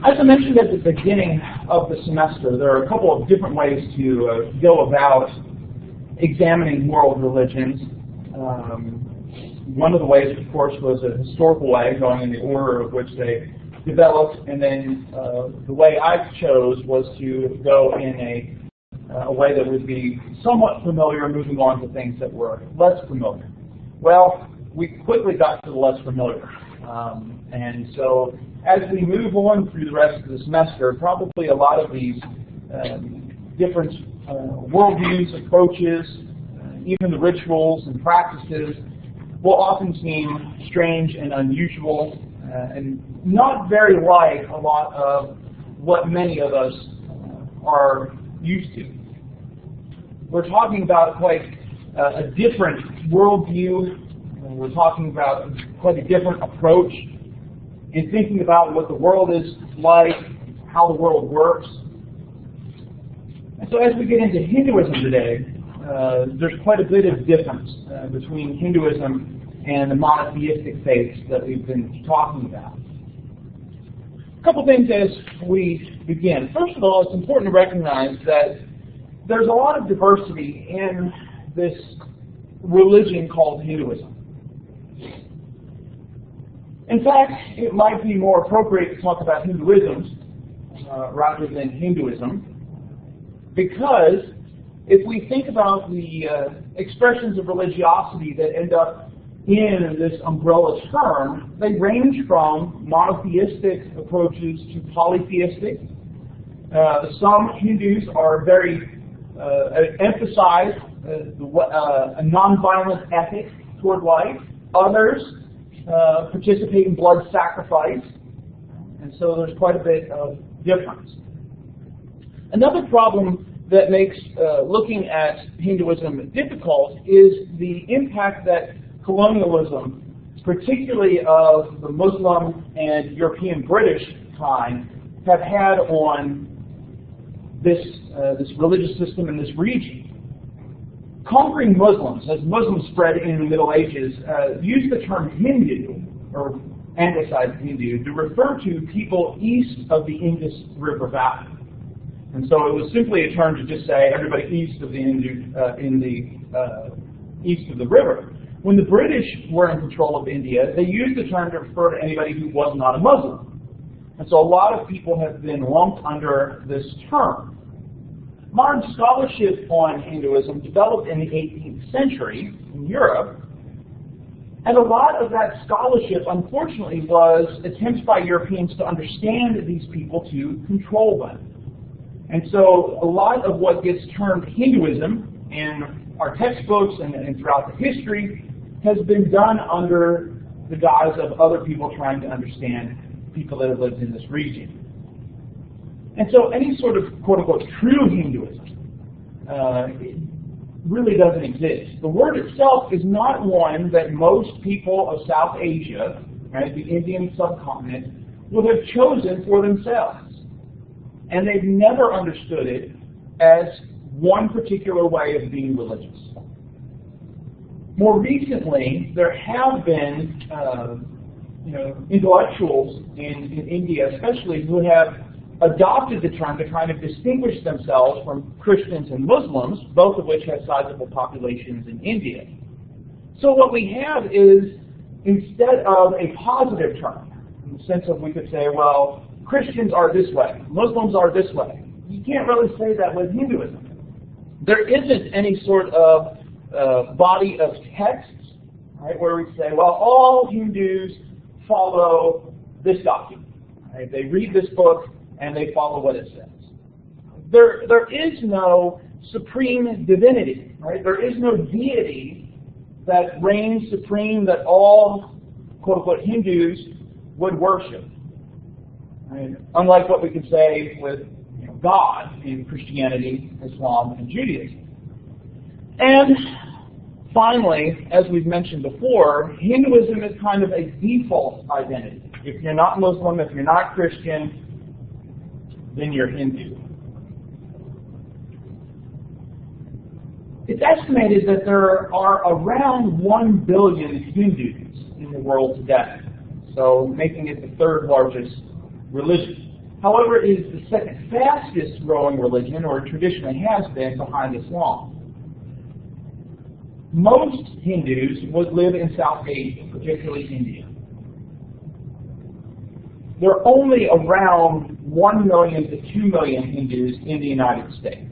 As I mentioned at the beginning of the semester, there are a couple of different ways to go about examining world religions. One of the ways, of course, was a historical way, going in the order of which they developed, and then the way I chose was to go in a way that would be somewhat familiar, moving on to things that were less familiar. Well, we quickly got to the less familiar. And so as we move on through the rest of the semester, probably a lot of these different worldviews, approaches, even the rituals and practices will often seem strange and unusual and not very like a lot of what many of us are used to. We're talking about quite a different worldview. We're talking about quite a different approach in thinking about what the world is like, how the world works. And so as we get into Hinduism today, there's quite a bit of difference between Hinduism and the monotheistic faiths that we've been talking about. A couple things as we begin. First of all, it's important to recognize that there's a lot of diversity in this religion called Hinduism. In fact, it might be more appropriate to talk about Hinduisms rather than Hinduism, because if we think about the expressions of religiosity that end up in this umbrella term, they range from monotheistic approaches to polytheistic. Some Hindus are very emphasize a nonviolent ethic toward life. Others participate in blood sacrifice, and so there's quite a bit of difference. Another problem that makes looking at Hinduism difficult is the impact that colonialism, particularly of the Muslim and European British kind, have had on this religious system in this region. Conquering Muslims, as Muslims spread in the Middle Ages, used the term Hindu, or anglicized Hindu, to refer to people east of the Indus River Valley. And so it was simply a term to just say everybody east of the east of the river. When the British were in control of India, they used the term to refer to anybody who was not a Muslim. And so a lot of people have been lumped under this term. Modern scholarship on Hinduism developed in the 18th century in Europe, and a lot of that scholarship, unfortunately, was attempts by Europeans to understand these people to control them. And so a lot of what gets termed Hinduism in our textbooks and throughout the history has been done under the guise of other people trying to understand people that have lived in this region. And so any sort of quote-unquote true Hinduism really doesn't exist. The word itself is not one that most people of South Asia, right, the Indian subcontinent, would have chosen for themselves. And they've never understood it as one particular way of being religious. More recently, there have been intellectuals in India especially who have adopted the term to kind of distinguish themselves from Christians and Muslims, both of which have sizable populations in India. So what we have is, instead of a positive term, in the sense of we could say, well, Christians are this way, Muslims are this way. You can't really say that with Hinduism. There isn't any sort of body of texts, right, where we say, well, all Hindus follow this document. Right? They read this book and they follow what it says. There is no supreme divinity, right? There is no deity that reigns supreme that all quote-unquote Hindus would worship. Right? Unlike what we could say with God in Christianity, Islam, and Judaism. And finally, as we've mentioned before, Hinduism is kind of a default identity. If you're not Muslim, if you're not Christian, then you're Hindu. It's estimated that there are around 1 billion Hindus in the world today, so making it the third largest religion. However, it is the second fastest growing religion, or traditionally has been, behind Islam. Most Hindus would live in South Asia, particularly India. There are only around 1 million to 2 million Hindus in the United States.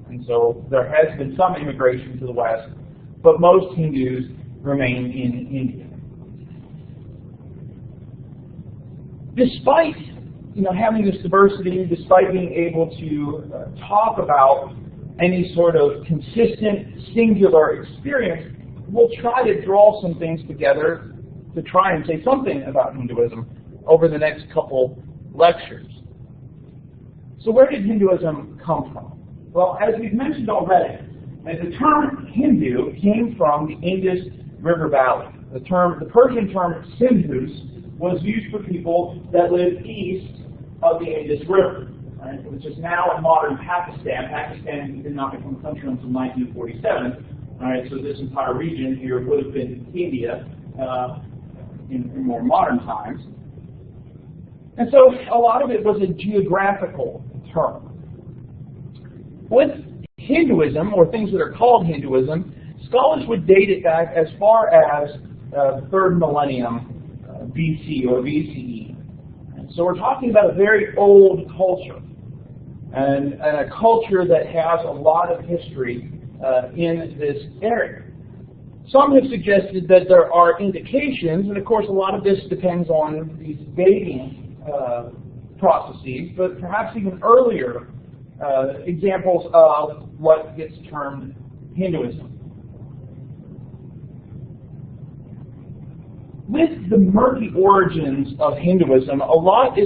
And so there has been some immigration to the West, but most Hindus remain in India. Despite having this diversity, despite being able to talk about any sort of consistent, singular experience, we'll try to draw some things together to try and say something about Hinduism over the next couple lectures. So where did Hinduism come from? Well, as we've mentioned already, the term Hindu came from the Indus River Valley. The Persian term Sindhus was used for people that lived east of the Indus River, right, which is now in modern Pakistan. Pakistan did not become a country until 1947. All right, so this entire region here would have been India in more modern times. And so a lot of it was a geographical term. With Hinduism, or things that are called Hinduism, scholars would date it back as far as the 3rd millennium BC or BCE. And so we're talking about a very old culture, and a culture that has a lot of history in this area. Some have suggested that there are indications, and of course a lot of this depends on these dating processes, but perhaps even earlier examples of what gets termed Hinduism. With the murky origins of Hinduism, a lot of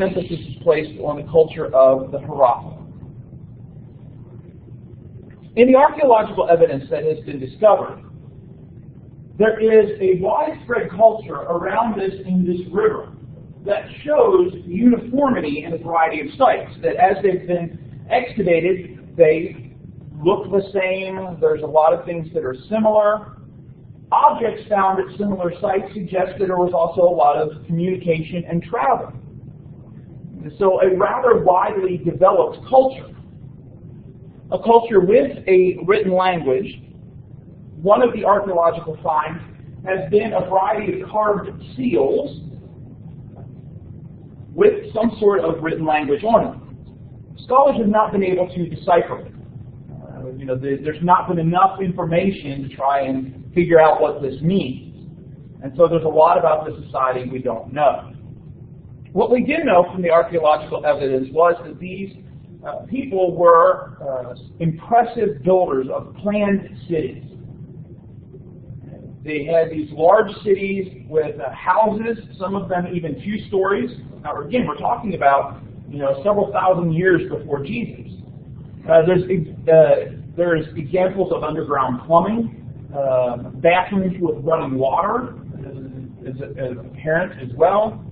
emphasis is placed on the culture of the Harappa. In the archaeological evidence that has been discovered, there is a widespread culture around this Indus River that shows uniformity in a variety of sites, that as they've been excavated, they look the same. There's a lot of things that are similar. Objects found at similar sites suggest that there was also a lot of communication and travel. So a rather widely developed culture. A culture with a written language. One of the archaeological finds has been a variety of carved seals with some sort of written language on them. Scholars have not been able to decipher it. There's not been enough information to try and figure out what this means. And so there's a lot about this society we don't know. What we did know from the archaeological evidence was that these people were impressive builders of planned cities. They had these large cities with houses, some of them even 2 stories. Now, again, we're talking about several thousand years before Jesus. There's examples of underground plumbing, bathrooms with running water is apparent as well.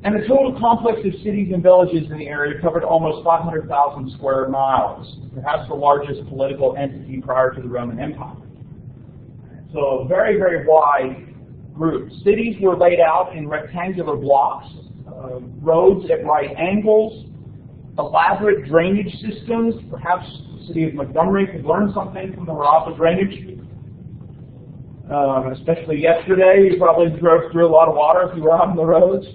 And the total complex of cities and villages in the area covered almost 500,000 square miles, perhaps the largest political entity prior to the Roman Empire. So a very, very wide group. Cities were laid out in rectangular blocks, roads at right angles, elaborate drainage systems. Perhaps the city of Montgomery could learn something from the Harappa drainage. Especially yesterday, you probably drove through a lot of water if you were out on the roads.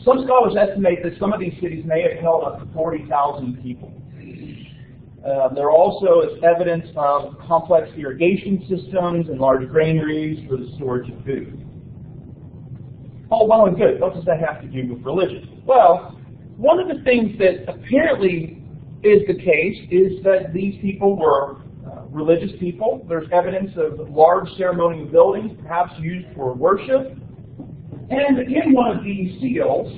Some scholars estimate that some of these cities may have held up to 40,000 people. There also is evidence of complex irrigation systems and large granaries for the storage of food. All well and good. What does that have to do with religion? Well, one of the things that apparently is the case is that these people were religious people. There's evidence of large ceremonial buildings, perhaps used for worship. And in one of these seals,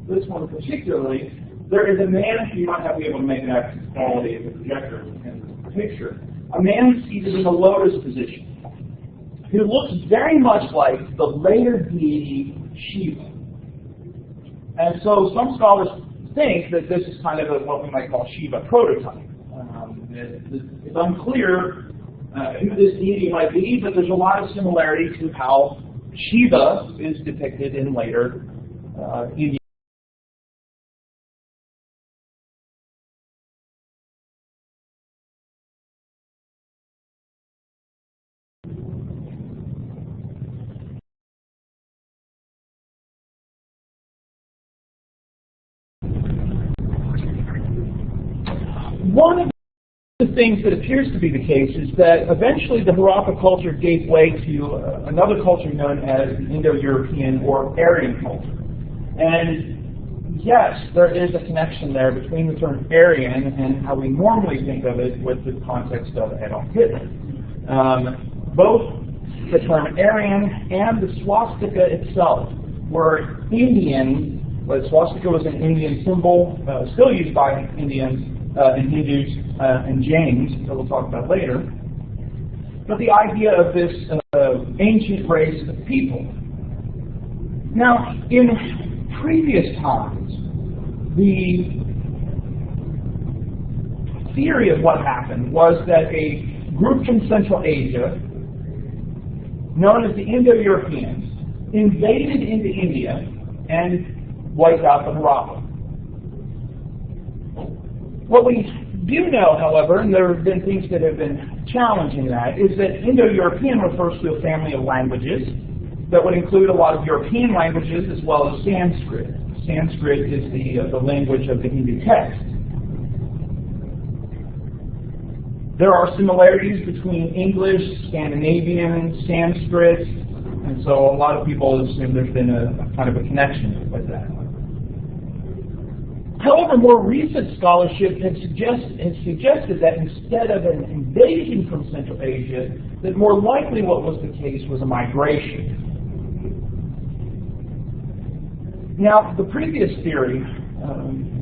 this one particularly, there is a man, you might not be able to make out the quality of the projector in the picture, a man seated in a lotus position, who looks very much like the later deity Shiva. And so some scholars think that this is kind of what we might call Shiva prototype. It's unclear who this deity might be, but there's a lot of similarity to how Shiva is depicted in later Indian. One of the things that appears to be the case is that eventually the Harappa culture gave way to another culture known as the Indo-European or Aryan culture. And yes, there is a connection there between the term Aryan and how we normally think of it with the context of Adolf Hitler. Both the term Aryan and the swastika itself were Indian, but swastika was an Indian symbol, still used by Indians and Hindus and Jains, that we'll talk about later. But the idea of this ancient race of people. Now, in previous times, the theory of what happened was that a group from Central Asia, known as the Indo-Europeans, invaded into India and wiped out the Harappa. What we do know, however, and there have been things that have been challenging that, is that Indo-European refers to a family of languages that would include a lot of European languages as well as Sanskrit. Sanskrit is the language of the Hindu text. There are similarities between English, Scandinavian, Sanskrit, and so a lot of people assume there's been a kind of a connection with that. However, more recent scholarship has suggested that instead of an invasion from Central Asia, that more likely what was the case was a migration. Now, the previous theory,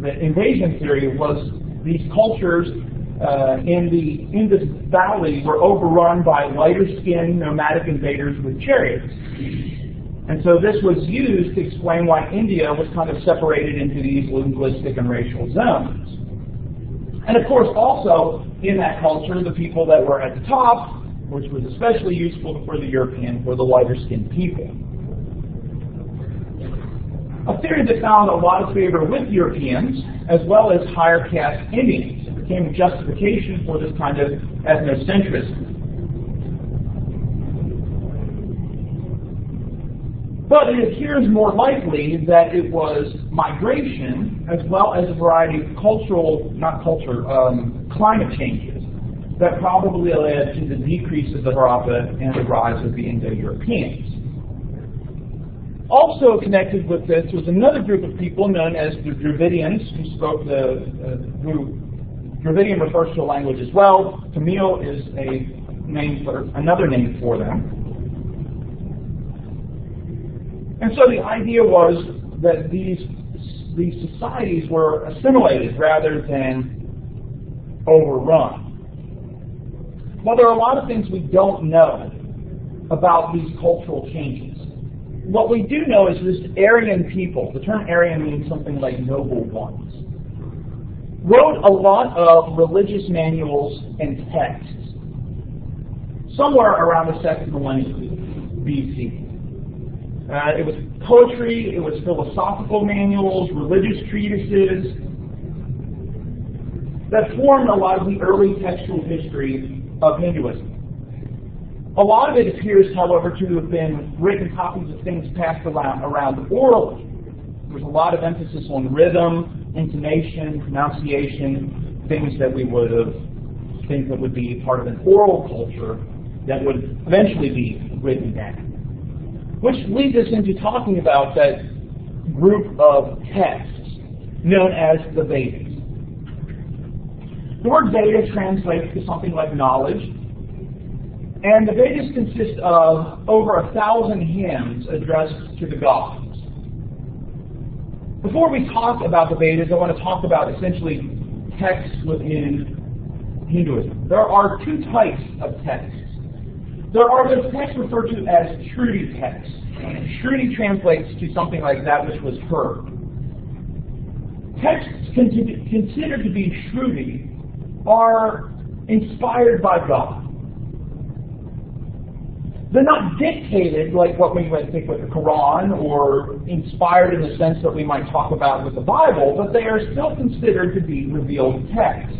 the invasion theory, was these cultures in the Indus Valley were overrun by lighter-skinned nomadic invaders with chariots. And so this was used to explain why India was kind of separated into these linguistic and racial zones. And of course, also in that culture, the people that were at the top, which was especially useful for the Europeans, were the lighter-skinned people. A theory that found a lot of favor with Europeans, as well as higher caste Indians. It became a justification for this kind of ethnocentrism. But it appears more likely that it was migration, as well as a variety of climate changes that probably led to the decrease of the Harappa and the rise of the Indo-Europeans. Also connected with this was another group of people known as the Dravidians, who spoke Dravidian refers to a language as well. Tamil is another name for them. And so the idea was that these societies were assimilated rather than overrun. Well, there are a lot of things we don't know about these cultural changes. What we do know is this Aryan people, the term Aryan means something like noble ones, wrote a lot of religious manuals and texts somewhere around the 2nd millennium BC. It was poetry, it was philosophical manuals, religious treatises that formed a lot of the early textual history of Hinduism. A lot of it appears, however, to have been written copies of things passed around orally. There was a lot of emphasis on rhythm, intonation, pronunciation, things that we would have think that would be part of an oral culture that would eventually be written down. Which leads us into talking about that group of texts known as the Vedas. The word Veda translates to something like knowledge, and the Vedas consist of over 1,000 hymns addressed to the gods. Before we talk about the Vedas, I want to talk about essentially texts within Hinduism. There are two types of texts. There are those texts referred to as Shruti texts. Shruti translates to something like that which was heard. Texts considered to be Shruti are inspired by God. They're not dictated like what we might think with the Quran, or inspired in the sense that we might talk about with the Bible, but they are still considered to be revealed texts.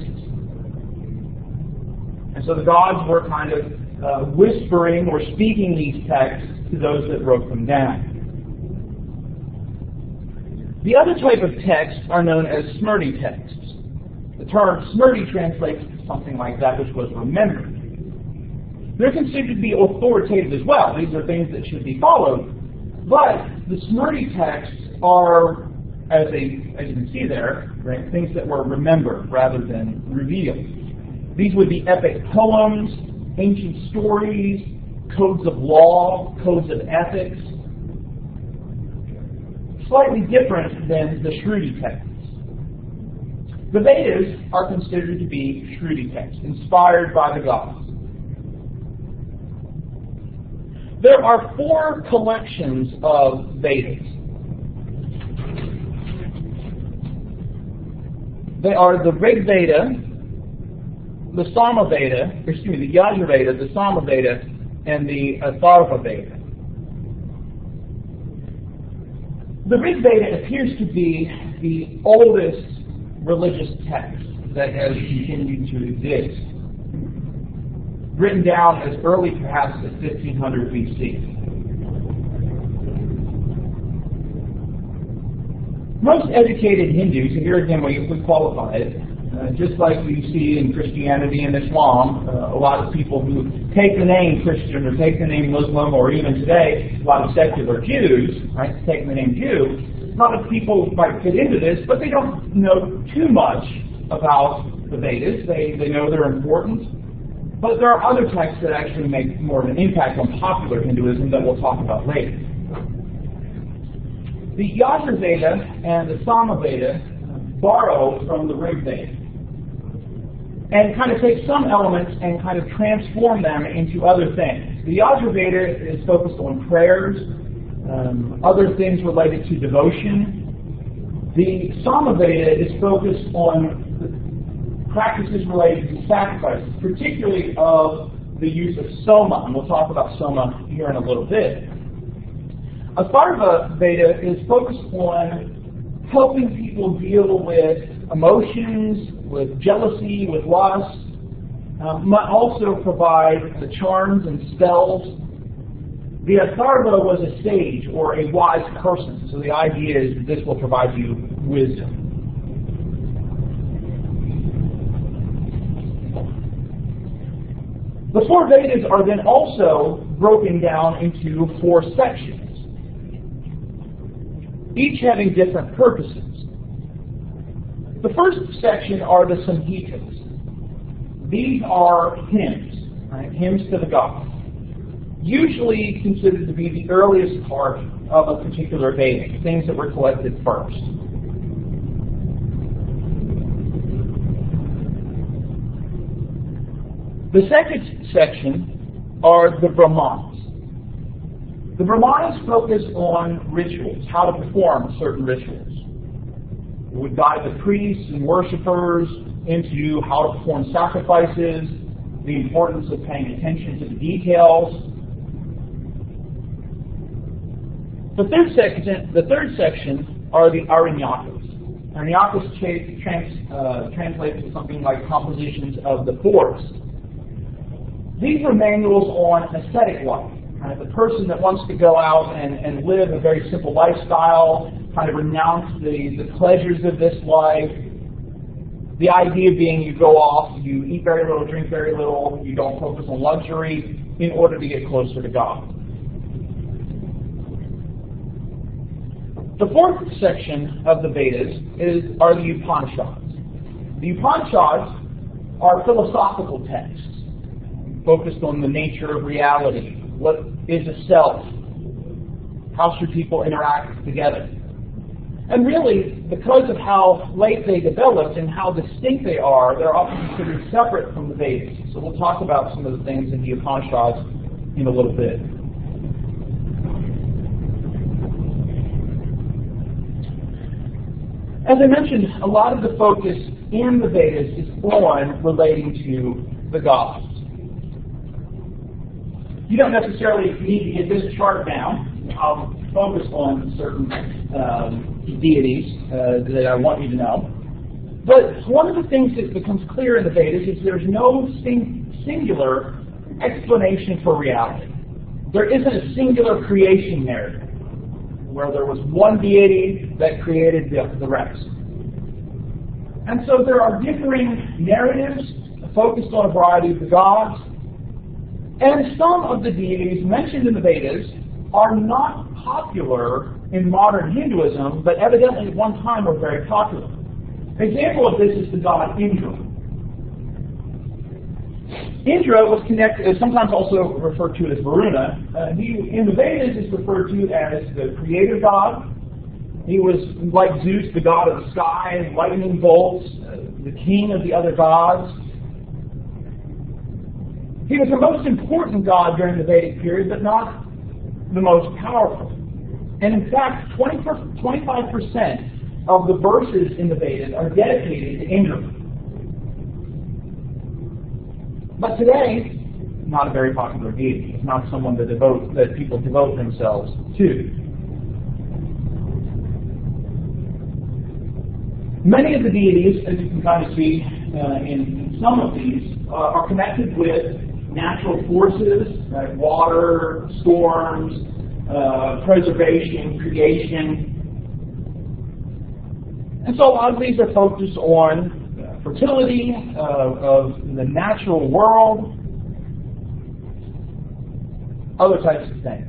And so the gods were kind of whispering or speaking these texts to those that wrote them down. The other type of texts are known as Smrti texts. The term Smrti translates to something like that which was remembered. They're considered to be authoritative as well. These are things that should be followed. But the Smrti texts are, as you can see there, right, things that were remembered rather than revealed. These would be epic poems, ancient stories, codes of law, codes of ethics. Slightly different than the Shruti texts. The Vedas are considered to be Shruti texts, inspired by the gods. There are 4 collections of Vedas. They are the Rig Veda, the the Yajur Veda, the Sama Veda, and the Atharva Veda. The Rig Veda appears to be the oldest religious text that has continued to exist, written down as early perhaps as 1500 BC. Most educated Hindus, and here again we qualify it, just like you see in Christianity and Islam, a lot of people who take the name Christian or take the name Muslim, or even today, a lot of secular Jews, right, take the name Jew, a lot of people might fit into this, but they don't know too much about the Vedas. They know they're important. But there are other texts that actually make more of an impact on popular Hinduism that we'll talk about later. The Yajur Veda and the Sama Veda borrow from the Rig Veda and kind of take some elements and kind of transform them into other things. The Yajur Veda is focused on prayers, other things related to devotion. The Sama Veda is focused on practices related to sacrifices, particularly of the use of soma, and we'll talk about soma here in a little bit. Atharva Veda is focused on helping people deal with emotions, with jealousy, with lust, might also provide the charms and spells. The Atharva was a sage or a wise person, so the idea is that this will provide you wisdom. The 4 Vedas are then also broken down into 4 sections, each having different purposes. The first section are the Samhitas. These are hymns, right? Hymns to the gods, usually considered to be the earliest part of a particular Veda, things that were collected first. The second section are the Brahmanas. The Brahmanas focus on rituals, how to perform certain rituals. It would guide the priests and worshippers into how to perform sacrifices, the importance of paying attention to the details. The third section are the Aranyakas. Aranyakas translates to something like compositions of the forest. These are manuals on ascetic life. The person that wants to go out and live a very simple lifestyle, kind of renounce the pleasures of this life. The idea being you go off, you eat very little, drink very little, you don't focus on luxury in order to get closer to God. The 4th section of the Vedas are the Upanishads. The Upanishads are philosophical texts focused on the nature of reality. What is a self? How should people interact together? And really, because of how late they developed and how distinct they are, they're often considered separate from the Vedas. So we'll talk about some of the things in the Upanishads in a little bit. As I mentioned, a lot of the focus in the Vedas is on relating to the gods. You don't necessarily need to get this chart down. I'll focus on certain deities that I want you to know. But one of the things that becomes clear in the Vedas is there's no singular explanation for reality. There isn't a singular creation narrative where there was one deity that created the rest. And so there are differing narratives focused on a variety of the gods, and some of the deities mentioned in the Vedas are not popular in modern Hinduism, but evidently at one time were very popular. An example of this is the god Indra. Indra was connected, sometimes also referred to as Varuna. He, in the Vedas, is referred to as the creator god. He was like Zeus, the god of the sky, lightning bolts, the king of the other gods. He was the most important god during the Vedic period, but not the most powerful. And in fact, 25% of the verses in the Vedas are dedicated to Indra. But today, not a very popular deity. It's not someone that people devote themselves to. Many of the deities, as you can kind of see in some of these, are connected with natural forces, like water, storms, preservation, creation. And so a lot of these are focused on fertility of the natural world, other types of things.